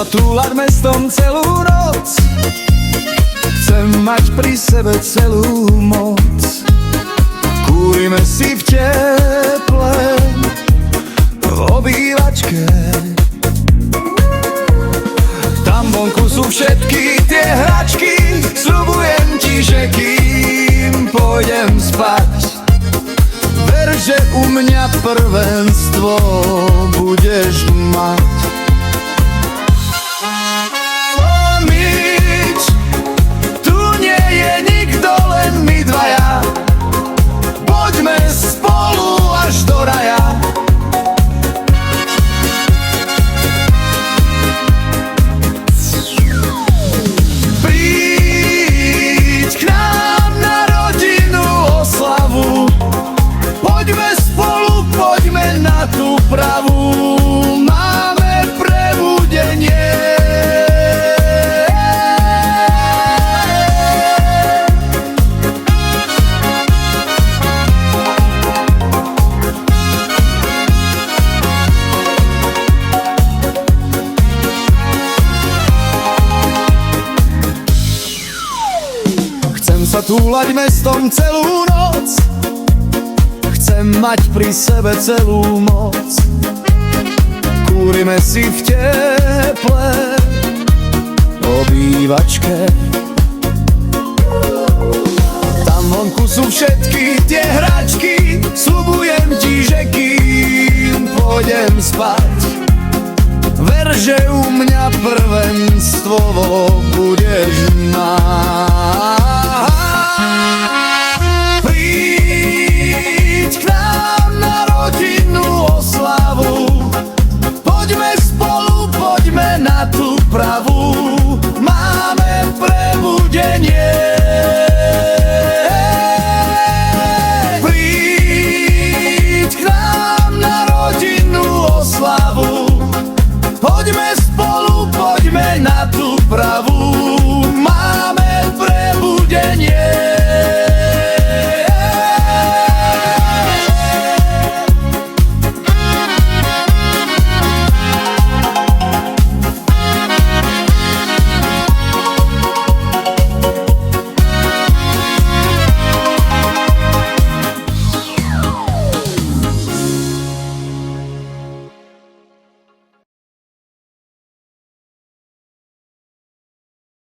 túlať mestom celú noc, chcem mať pri sebe celú moc. Kúrime si v teple, v obývačke. Tam vonku sú všetky tie hračky, sľubujem ti, že kým pôjdem spať, ver, že u mňa prvenstvo budeš mať. Nič, tu nie je nikto, len my dvaja, poďme spolu až do raja. Príď k nám na rodinnú oslavu, poďme spolu, poďme na tú pravú, máme prebudenie. Chcem sa túlať mestom celú noc, chcem mať pri sebe celú moc. Kúrime si v teple, v obývačke. Tam vonku sú všetky tie hračky, sľubujem ti, že kým pôjdem spať, ver, že u mňa prvenstvo budeš mať.